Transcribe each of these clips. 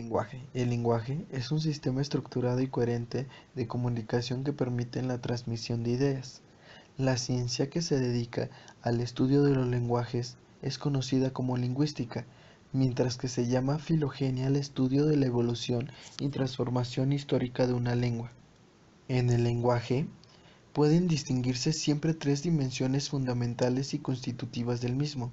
lenguaje. El lenguaje es un sistema estructurado y coherente de comunicación que permite la transmisión de ideas. La ciencia que se dedica al estudio de los lenguajes es conocida como lingüística, mientras que se llama filogenia al estudio de la evolución y transformación histórica de una lengua. En el lenguaje pueden distinguirse siempre tres dimensiones fundamentales y constitutivas del mismo.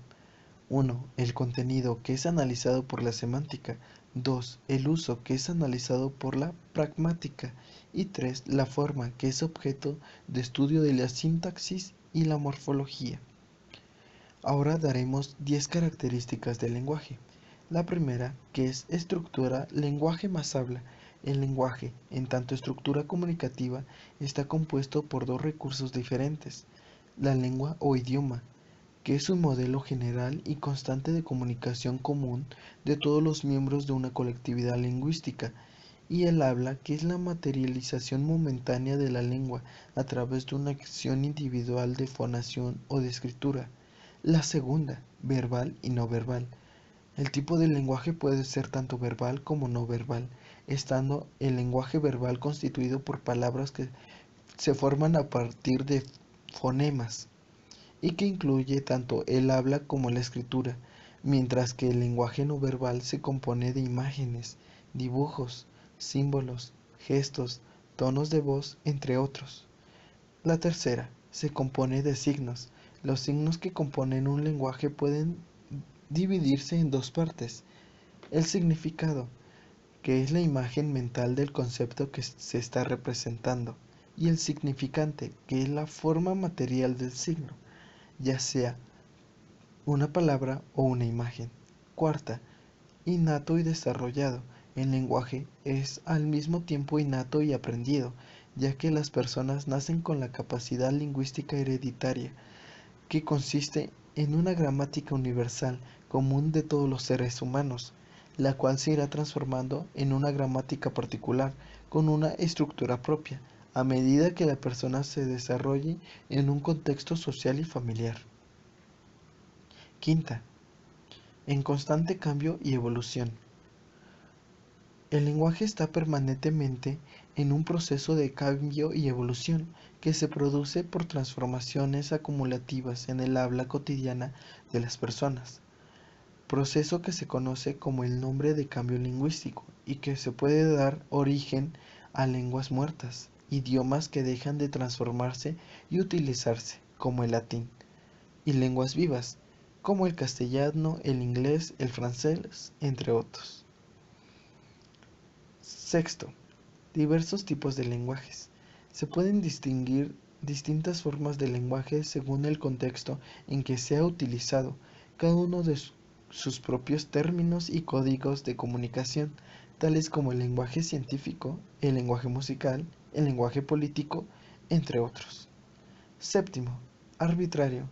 1. El contenido, que es analizado por la semántica. 2. El uso, que es analizado por la pragmática. Y 3. La forma, que es objeto de estudio de la sintaxis y la morfología. Ahora daremos 10 características del lenguaje. La primera, que es estructura, lenguaje más habla. El lenguaje, en tanto estructura comunicativa, está compuesto por dos recursos diferentes: la lengua o idioma, que es un modelo general y constante de comunicación común de todos los miembros de una colectividad lingüística, y el habla, que es la materialización momentánea de la lengua a través de una acción individual de fonación o de escritura. La segunda, verbal y no verbal. El tipo de lenguaje puede ser tanto verbal como no verbal, estando el lenguaje verbal constituido por palabras que se forman a partir de fonemas, y que incluye tanto el habla como la escritura, mientras que el lenguaje no verbal se compone de imágenes, dibujos, símbolos, gestos, tonos de voz, entre otros. La tercera se compone de signos. Los signos que componen un lenguaje pueden dividirse en dos partes: el significado, que es la imagen mental del concepto que se está representando, y el significante, que es la forma material del signo, ya sea una palabra o una imagen. Cuarta, innato y desarrollado. El lenguaje es al mismo tiempo innato y aprendido, ya que las personas nacen con la capacidad lingüística hereditaria, que consiste en una gramática universal común de todos los seres humanos, la cual se irá transformando en una gramática particular con una estructura propia, a medida que la persona se desarrolle en un contexto social y familiar. Quinta, en constante cambio y evolución. El lenguaje está permanentemente en un proceso de cambio y evolución que se produce por transformaciones acumulativas en el habla cotidiana de las personas, proceso que se conoce como el nombre de cambio lingüístico y que se puede dar origen a lenguas muertas, idiomas que dejan de transformarse y utilizarse, como el latín, y lenguas vivas, como el castellano, el inglés, el francés, entre otros. Sexto, diversos tipos de lenguajes. Se pueden distinguir distintas formas de lenguaje según el contexto en que se ha utilizado, cada uno de sus propios términos y códigos de comunicación, tales como el lenguaje científico, el lenguaje musical, el lenguaje político, entre otros. Séptimo, arbitrario.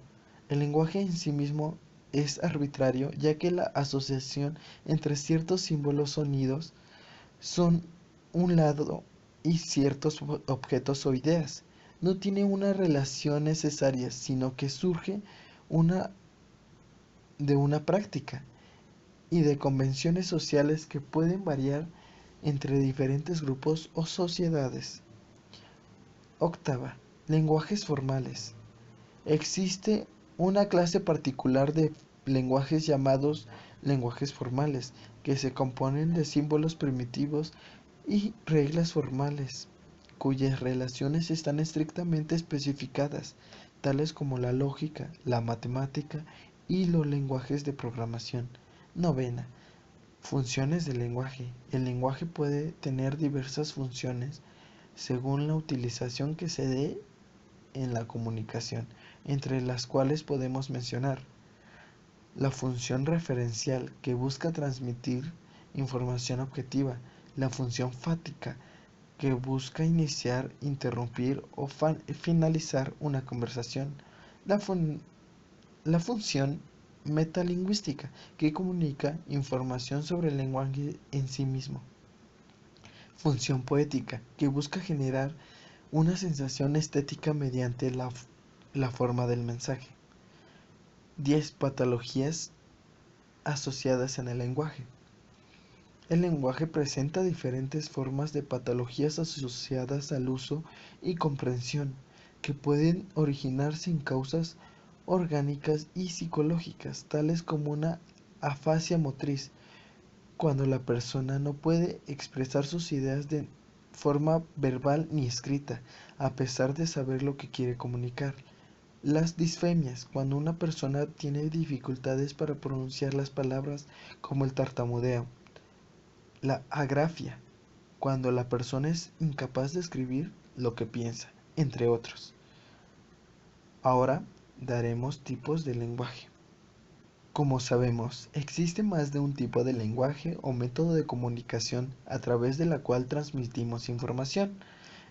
El lenguaje en sí mismo es arbitrario, ya que la asociación entre ciertos símbolos sonidos son un lado y ciertos objetos o ideas. No tiene una relación necesaria, sino que surge una de una práctica y de convenciones sociales que pueden variar entre diferentes grupos o sociedades. Octava, lenguajes formales. Existe una clase particular de lenguajes llamados lenguajes formales, que se componen de símbolos primitivos y reglas formales, cuyas relaciones están estrictamente especificadas, tales como la lógica, la matemática y los lenguajes de programación. Novena, funciones del lenguaje. El lenguaje puede tener diversas funciones según la utilización que se dé en la comunicación, entre las cuales podemos mencionar la función referencial, que busca transmitir información objetiva; la función fáctica, que busca iniciar, interrumpir o finalizar una conversación; la, la función metalingüística, que comunica información sobre el lenguaje en sí mismo; función poética, que busca generar una sensación estética mediante la forma del mensaje. 10 patologías asociadas en el lenguaje. El lenguaje presenta diferentes formas de patologías asociadas al uso y comprensión, que pueden originarse en causas orgánicas y psicológicas, tales como una afasia motriz, cuando la persona no puede expresar sus ideas de forma verbal ni escrita, a pesar de saber lo que quiere comunicar. Las disfemias, cuando una persona tiene dificultades para pronunciar las palabras como el tartamudeo. La agrafia, cuando la persona es incapaz de escribir lo que piensa, entre otros. Ahora daremos tipos de lenguaje. Como sabemos, existe más de un tipo de lenguaje o método de comunicación a través de la cual transmitimos información.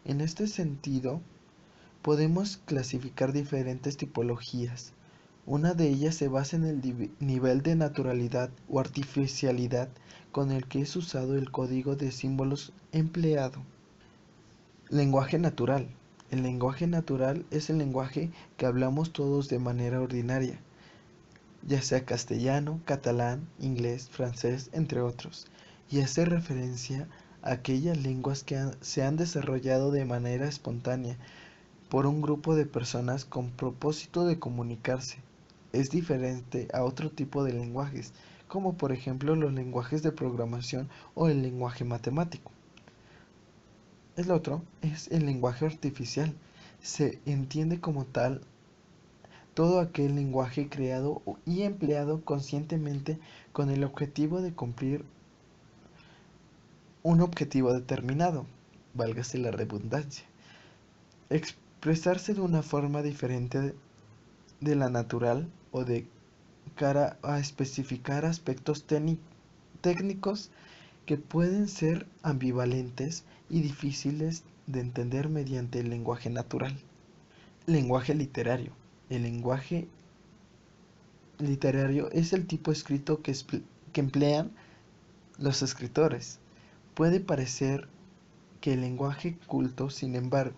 En este sentido, podemos clasificar diferentes tipologías. Una de ellas se basa en el nivel de naturalidad o artificialidad con el que es usado el código de símbolos empleado. Lenguaje natural. El lenguaje natural es el lenguaje que hablamos todos de manera ordinaria, ya sea castellano, catalán, inglés, francés, entre otros, y hace referencia a aquellas lenguas que se han desarrollado de manera espontánea por un grupo de personas con propósito de comunicarse. Es diferente a otro tipo de lenguajes, como por ejemplo los lenguajes de programación o el lenguaje matemático. El otro es el lenguaje artificial. Se entiende como tal todo aquel lenguaje creado y empleado conscientemente con el objetivo de cumplir un objetivo determinado, válgase la redundancia, expresarse de una forma diferente de la natural o de cara a especificar aspectos técnicos que pueden ser ambivalentes y difíciles de entender mediante el lenguaje natural. Lenguaje literario. El lenguaje literario es el tipo escrito que emplean los escritores. Puede parecer que el lenguaje culto, sin embargo,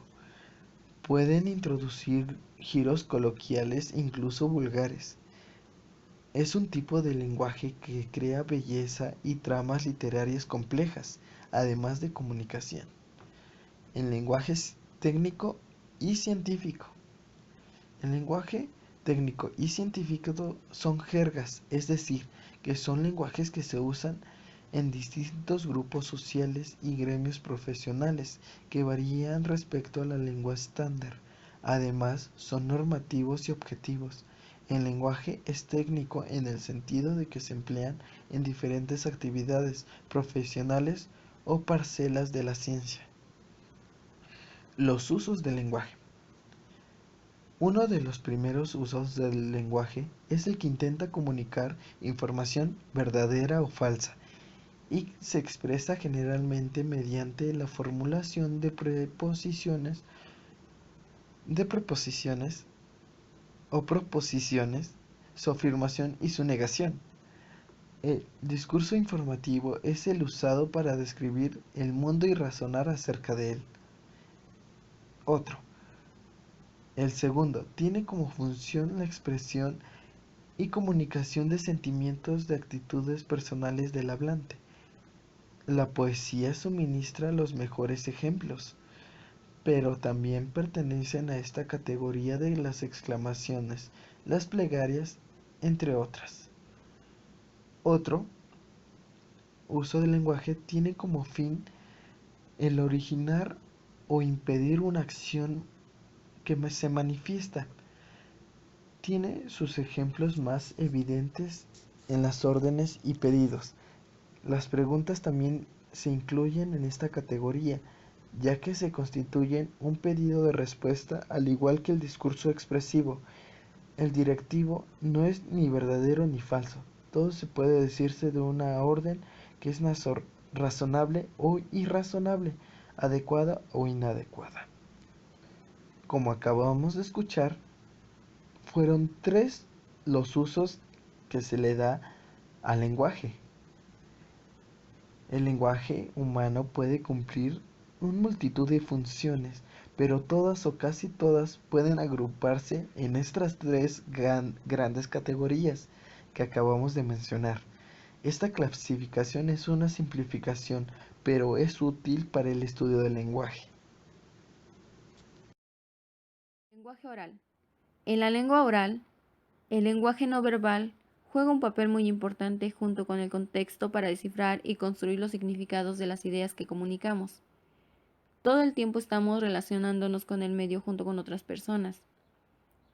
pueden introducir giros coloquiales, incluso vulgares. Es un tipo de lenguaje que crea belleza y tramas literarias complejas, además de comunicación. En lenguajes técnico y científico. El lenguaje técnico y científico son jergas, es decir, que son lenguajes que se usan en distintos grupos sociales y gremios profesionales que varían respecto a la lengua estándar. Además, son normativos y objetivos. El lenguaje es técnico en el sentido de que se emplean en diferentes actividades profesionales o parcelas de la ciencia. Los usos del lenguaje. Uno de los primeros usos del lenguaje es el que intenta comunicar información verdadera o falsa y se expresa generalmente mediante la formulación de preposiciones o proposiciones, su afirmación y su negación. El discurso informativo es el usado para describir el mundo y razonar acerca de él. Otro. El segundo tiene como función la expresión y comunicación de sentimientos de actitudes personales del hablante. La poesía suministra los mejores ejemplos, pero también pertenecen a esta categoría de las exclamaciones, las plegarias, entre otras. Otro uso del lenguaje tiene como fin el originar o impedir una acción que se manifiesta. Tiene sus ejemplos más evidentes en las órdenes y pedidos. Las preguntas también se incluyen en esta categoría, ya que se constituyen un pedido de respuesta al igual que el discurso expresivo. El directivo no es ni verdadero ni falso. Todo se puede decirse de una orden que es razonable o irrazonable, adecuada o inadecuada. Como acabamos de escuchar, fueron tres los usos que se le da al lenguaje. El lenguaje humano puede cumplir una multitud de funciones, pero todas o casi todas pueden agruparse en estas tres grandes categorías que acabamos de mencionar. Esta clasificación es una simplificación, pero es útil para el estudio del lenguaje. Lenguaje oral. En la lengua oral, el lenguaje no verbal juega un papel muy importante junto con el contexto para descifrar y construir los significados de las ideas que comunicamos. Todo el tiempo estamos relacionándonos con el medio junto con otras personas,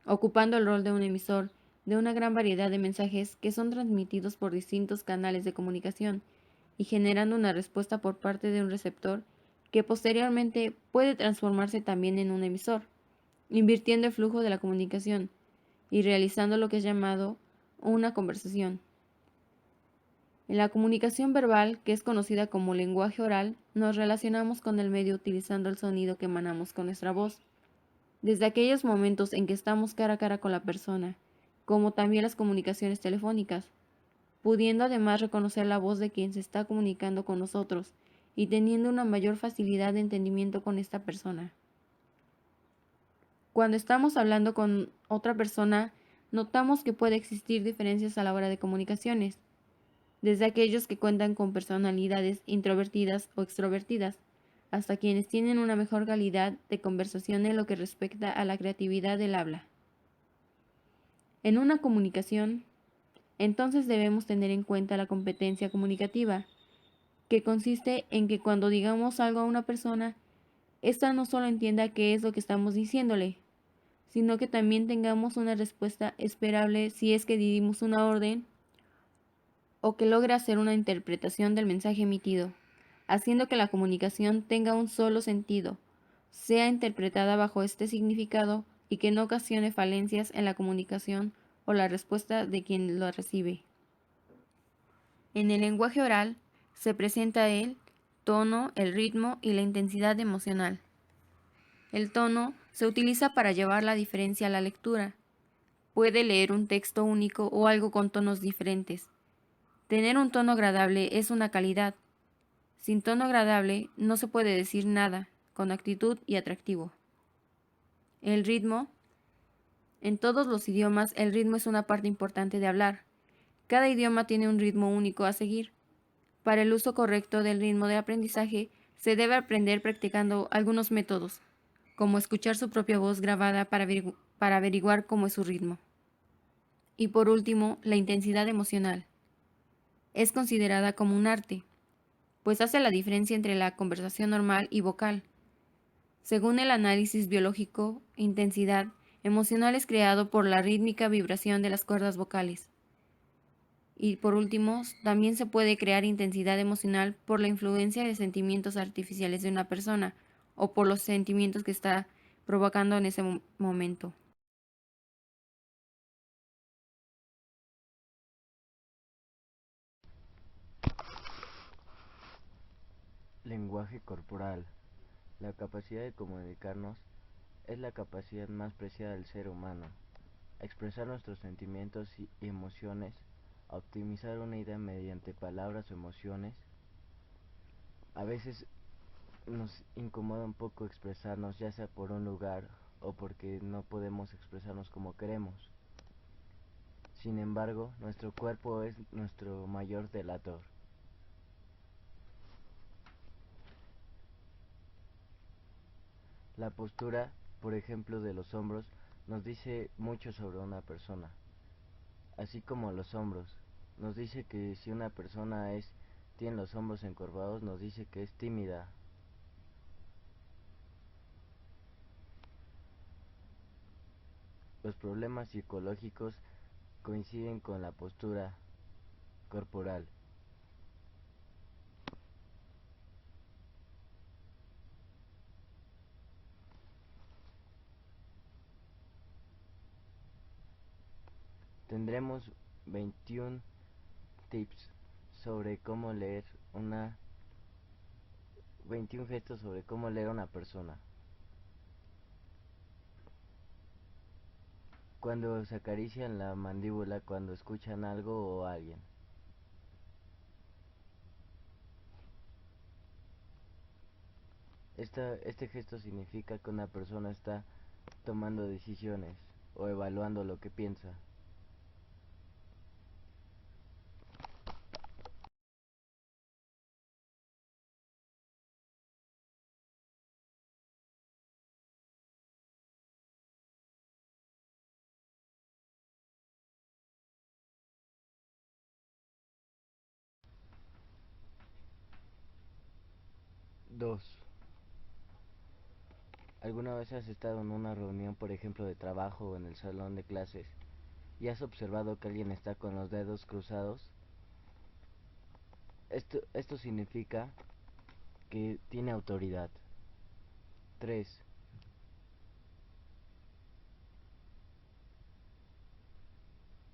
ocupando el rol de un emisor de una gran variedad de mensajes que son transmitidos por distintos canales de comunicación y generando una respuesta por parte de un receptor que posteriormente puede transformarse también en un emisor, invirtiendo el flujo de la comunicación y realizando lo que es llamado una conversación. En la comunicación verbal, que es conocida como lenguaje oral, nos relacionamos con el medio utilizando el sonido que emanamos con nuestra voz. Desde aquellos momentos en que estamos cara a cara con la persona, como también las comunicaciones telefónicas, pudiendo además reconocer la voz de quien se está comunicando con nosotros y teniendo una mayor facilidad de entendimiento con esta persona. Cuando estamos hablando con otra persona, notamos que puede existir diferencias a la hora de comunicaciones, desde aquellos que cuentan con personalidades introvertidas o extrovertidas, hasta quienes tienen una mejor calidad de conversación en lo que respecta a la creatividad del habla. En una comunicación, entonces debemos tener en cuenta la competencia comunicativa, que consiste en que cuando digamos algo a una persona, ésta no solo entienda qué es lo que estamos diciéndole, sino que también tengamos una respuesta esperable si es que dimos una orden o que logre hacer una interpretación del mensaje emitido, haciendo que la comunicación tenga un solo sentido, sea interpretada bajo este significado y que no ocasione falencias en la comunicación o la respuesta de quien lo recibe. En el lenguaje oral se presenta el tono, el ritmo y la intensidad emocional. El tono se utiliza para llevar la diferencia a la lectura. Puede leer un texto único o algo con tonos diferentes. Tener un tono agradable es una calidad. Sin tono agradable no se puede decir nada, con actitud y atractivo. El ritmo. En todos los idiomas el ritmo es una parte importante de hablar. Cada idioma tiene un ritmo único a seguir. Para el uso correcto del ritmo de aprendizaje se debe aprender practicando algunos métodos, como escuchar su propia voz grabada para averiguar cómo es su ritmo. Y por último, la intensidad emocional. Es considerada como un arte, pues hace la diferencia entre la conversación normal y vocal. Según el análisis biológico, intensidad emocional es creado por la rítmica vibración de las cuerdas vocales. Y por último, también se puede crear intensidad emocional por la influencia de sentimientos artificiales de una persona o por los sentimientos que está provocando en ese momento. Lenguaje corporal. La capacidad de comunicarnos es la capacidad más preciada del ser humano. A expresar nuestros sentimientos y emociones, a optimizar una idea mediante palabras o emociones. A veces nos incomoda un poco expresarnos, ya sea por un lugar o porque no podemos expresarnos como queremos. Sin embargo, nuestro cuerpo es nuestro mayor delator. La postura, por ejemplo, de los hombros, nos dice mucho sobre una persona, así como los hombros. Nos dice que si una persona tiene los hombros encorvados, nos dice que es tímida. Los problemas psicológicos coinciden con la postura corporal. Tendremos 21 tips sobre cómo leer una 21 gestos sobre cómo leer a una persona. Cuando se acarician la mandíbula, cuando escuchan algo o a alguien. Este gesto significa que una persona está tomando decisiones o evaluando lo que piensa. 2. ¿Alguna vez has estado en una reunión, por ejemplo, de trabajo o en el salón de clases, y has observado que alguien está con los dedos cruzados? Esto significa que tiene autoridad. 3.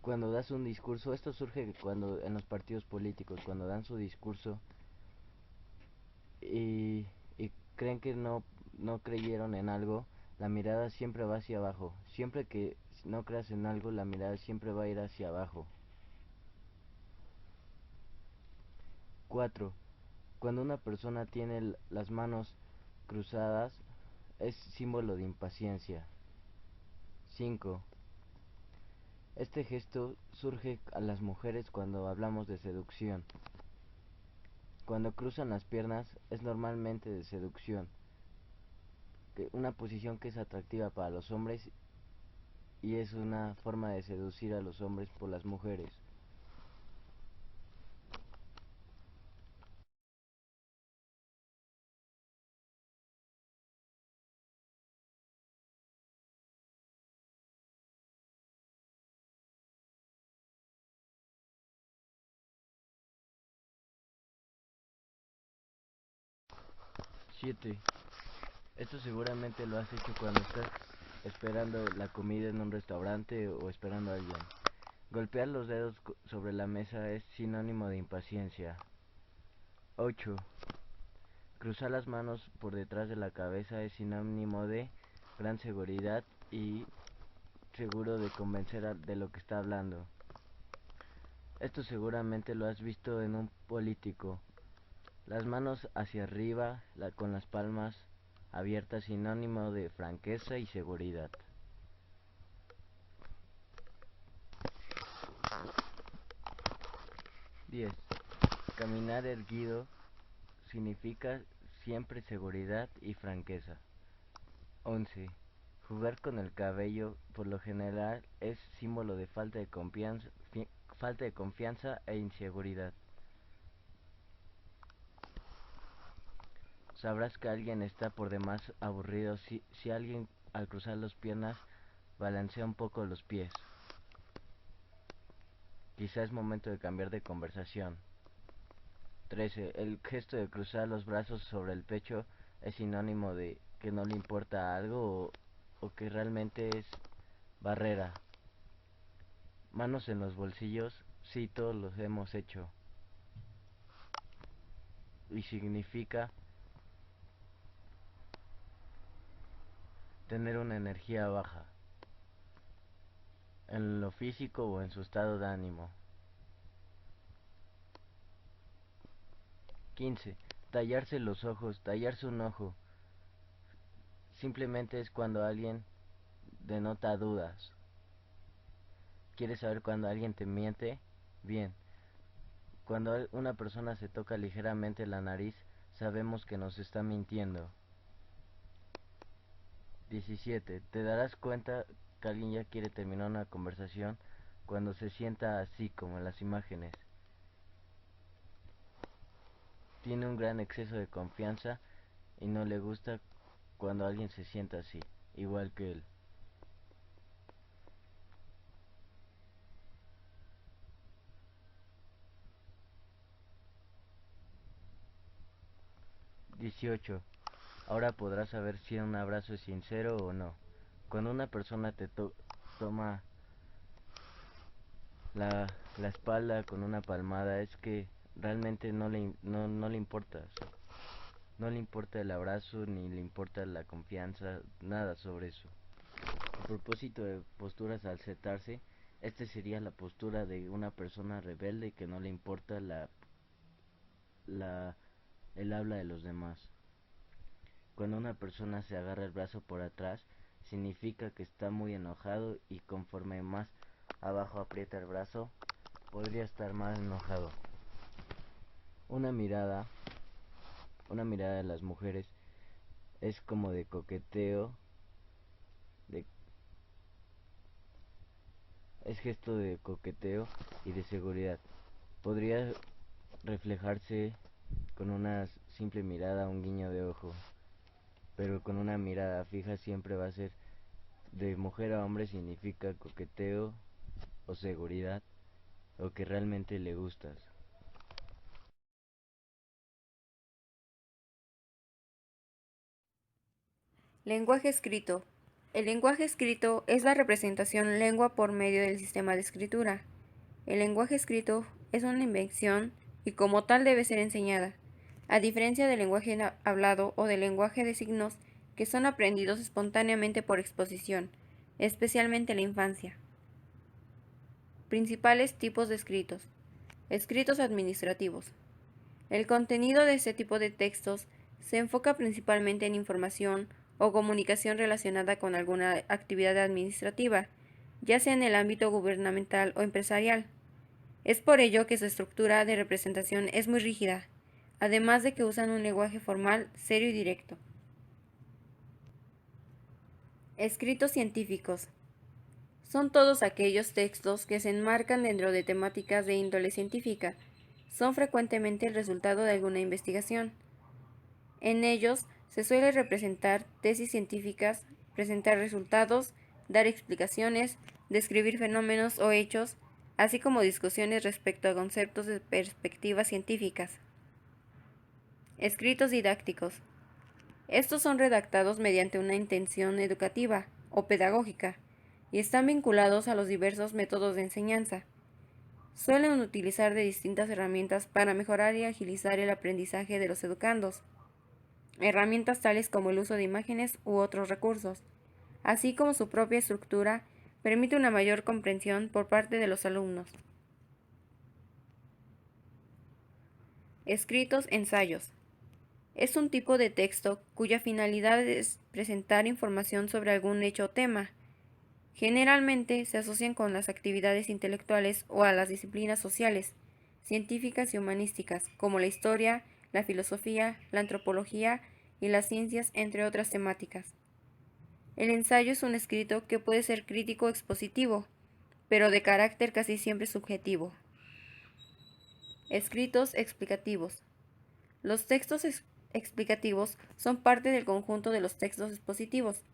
Cuando das un discurso, esto surge cuando en los partidos políticos, cuando dan su discurso y, y creen que no creyeron en algo, la mirada siempre va hacia abajo. Siempre que no creas en algo, la mirada siempre va a ir hacia abajo. 4. Cuando una persona tiene las manos cruzadas, es símbolo de impaciencia. 5. Este gesto surge a las mujeres cuando hablamos de seducción. Cuando cruzan las piernas es normalmente de seducción, una posición que es atractiva para los hombres y es una forma de seducir a los hombres por las mujeres. Siete. Esto seguramente lo has hecho cuando estás esperando la comida en un restaurante o esperando a alguien. Golpear los dedos sobre la mesa es sinónimo de impaciencia. 8. Cruzar las manos por detrás de la cabeza es sinónimo de gran seguridad y seguro de convencer de lo que está hablando. Esto seguramente lo has visto en un político. Las manos hacia arriba, con las palmas abiertas, sinónimo de franqueza y seguridad. 10. Caminar erguido significa siempre seguridad y franqueza. 11. Jugar con el cabello por lo general es símbolo de falta de confianza e inseguridad. Sabrás que alguien está por demás aburrido si alguien al cruzar las piernas balancea un poco los pies. Quizá es momento de cambiar de conversación. 13. El gesto de cruzar los brazos sobre el pecho es sinónimo de que no le importa algo o que realmente es barrera. Manos en los bolsillos, sí, todos los hemos hecho. Y significa tener una energía baja, en lo físico o en su estado de ánimo. 15. Tallarse los ojos, tallarse un ojo. Simplemente es cuando alguien denota dudas. ¿Quieres saber cuando alguien te miente? Bien. Cuando una persona se toca ligeramente la nariz, sabemos que nos está mintiendo. 17. Te darás cuenta que alguien ya quiere terminar una conversación cuando se sienta así como en las imágenes. Tiene un gran exceso de confianza y no le gusta cuando alguien se sienta así, igual que él. 18. Ahora podrás saber si un abrazo es sincero o no. Cuando una persona te toma la, la espalda con una palmada es que realmente no le importas. No le importa el abrazo, ni le importa la confianza, nada sobre eso. A propósito de posturas al sentarse, esta sería la postura de una persona rebelde que no le importa la, el habla de los demás. Cuando una persona se agarra el brazo por atrás, significa que está muy enojado y conforme más abajo aprieta el brazo, podría estar más enojado. Una mirada, una mirada de las mujeres es como de coqueteo, de, es gesto de coqueteo y de seguridad. Podría reflejarse con una simple mirada, un guiño de ojo, pero con una mirada fija siempre va a ser de mujer a hombre, significa coqueteo o seguridad o que realmente le gustas. Lenguaje escrito. El lenguaje escrito es la representación lengua por medio del sistema de escritura. El lenguaje escrito es una invención y como tal debe ser enseñada, a diferencia del lenguaje hablado o del lenguaje de signos que son aprendidos espontáneamente por exposición, especialmente en la infancia. Principales tipos de escritos. Escritos administrativos. El contenido de este tipo de textos se enfoca principalmente en información o comunicación relacionada con alguna actividad administrativa, ya sea en el ámbito gubernamental o empresarial. Es por ello que su estructura de representación es muy rígida, además de que usan un lenguaje formal, serio y directo. Escritos científicos. Son todos aquellos textos que se enmarcan dentro de temáticas de índole científica. Son frecuentemente el resultado de alguna investigación. En ellos se suele representar tesis científicas, presentar resultados, dar explicaciones, describir fenómenos o hechos, así como discusiones respecto a conceptos de perspectivas científicas. Escritos didácticos. Estos son redactados mediante una intención educativa o pedagógica y están vinculados a los diversos métodos de enseñanza. Suelen utilizar de distintas herramientas para mejorar y agilizar el aprendizaje de los educandos. Herramientas tales como el uso de imágenes u otros recursos, así como su propia estructura, permite una mayor comprensión por parte de los alumnos. Escritos ensayos. Es un tipo de texto cuya finalidad es presentar información sobre algún hecho o tema. Generalmente se asocian con las actividades intelectuales o a las disciplinas sociales, científicas y humanísticas, como la historia, la filosofía, la antropología y las ciencias, entre otras temáticas. El ensayo es un escrito que puede ser crítico o expositivo, pero de carácter casi siempre subjetivo. Escritos explicativos. Los textos explicativos son parte del conjunto de los textos expositivos,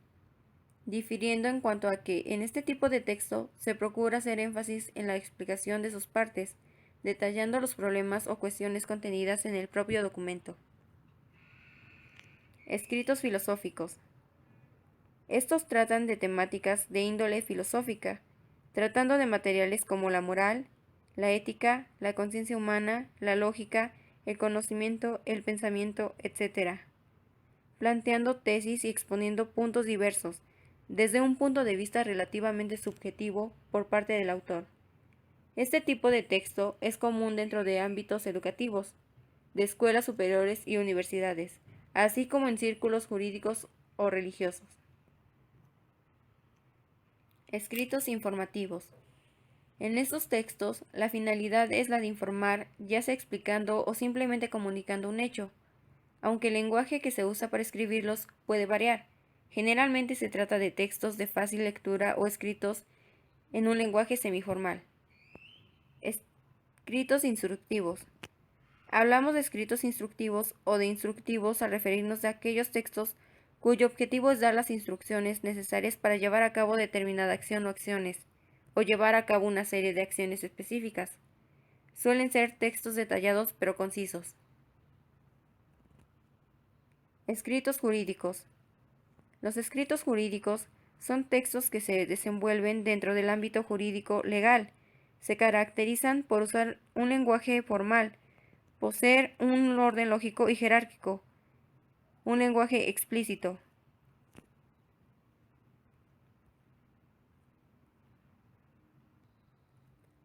difiriendo en cuanto a que en este tipo de texto se procura hacer énfasis en la explicación de sus partes, detallando los problemas o cuestiones contenidas en el propio documento. Escritos filosóficos. Estos tratan de temáticas de índole filosófica, tratando de materiales como la moral, la ética, la conciencia humana, la lógica, el conocimiento, el pensamiento, etc., planteando tesis y exponiendo puntos diversos, desde un punto de vista relativamente subjetivo por parte del autor. Este tipo de texto es común dentro de ámbitos educativos, de escuelas superiores y universidades, así como en círculos jurídicos o religiosos. Escritos informativos. En estos textos, la finalidad es la de informar, ya sea explicando o simplemente comunicando un hecho, aunque el lenguaje que se usa para escribirlos puede variar. Generalmente se trata de textos de fácil lectura o escritos en un lenguaje semiformal. Escritos instructivos. Hablamos de escritos instructivos o de instructivos al referirnos a aquellos textos cuyo objetivo es dar las instrucciones necesarias para llevar a cabo determinada acción o acciones, o llevar a cabo una serie de acciones específicas. Suelen ser textos detallados pero concisos. Escritos jurídicos. Los escritos jurídicos son textos que se desenvuelven dentro del ámbito jurídico legal. Se caracterizan por usar un lenguaje formal, poseer un orden lógico y jerárquico, un lenguaje explícito.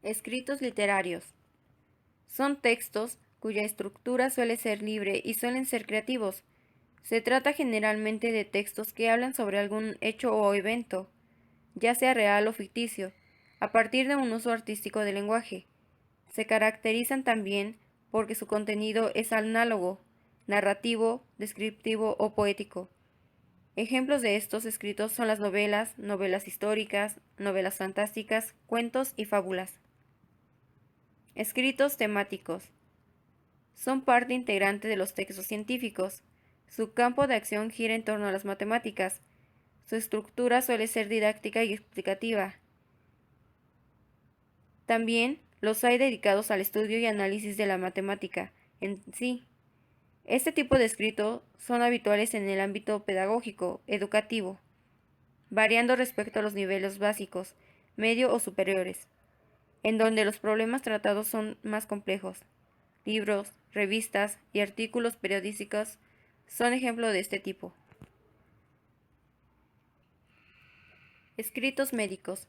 Escritos literarios. Son textos cuya estructura suele ser libre y suelen ser creativos. Se trata generalmente de textos que hablan sobre algún hecho o evento, ya sea real o ficticio, a partir de un uso artístico del lenguaje. Se caracterizan también porque su contenido es análogo, narrativo, descriptivo o poético. Ejemplos de estos escritos son las novelas, novelas históricas, novelas fantásticas, cuentos y fábulas. Escritos temáticos. son parte integrante de los textos científicos. Su campo de acción gira en torno a las matemáticas. Su estructura suele ser didáctica y explicativa. También los hay dedicados al estudio y análisis de la matemática en sí. Este tipo de escritos son habituales en el ámbito pedagógico, educativo, variando respecto a los niveles básicos, medio o superiores, en donde los problemas tratados son más complejos. Libros, revistas y artículos periodísticos son ejemplos de este tipo. Escritos médicos.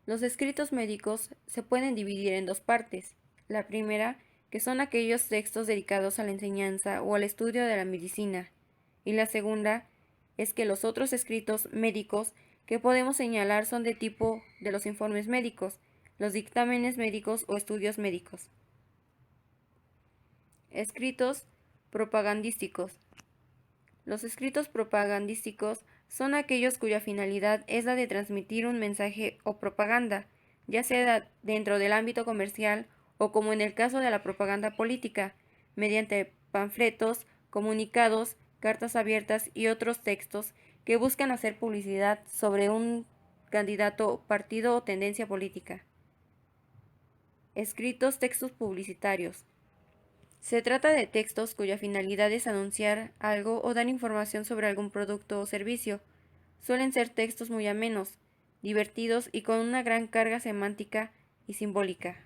Los escritos médicos se pueden dividir en dos partes. La primera, que son aquellos textos dedicados a la enseñanza o al estudio de la medicina, y la segunda es que los otros escritos médicos que podemos señalar son de tipo de los informes médicos, los dictámenes médicos o estudios médicos. Escritos propagandísticos. Los escritos propagandísticos son aquellos cuya finalidad es la de transmitir un mensaje o propaganda, ya sea dentro del ámbito comercial o como en el caso de la propaganda política, mediante panfletos, comunicados, cartas abiertas y otros textos que buscan hacer publicidad sobre un candidato, partido o tendencia política. Escritos textos publicitarios. Se trata de textos cuya finalidad es anunciar algo o dar información sobre algún producto o servicio. Suelen ser textos muy amenos, divertidos y con una gran carga semántica y simbólica.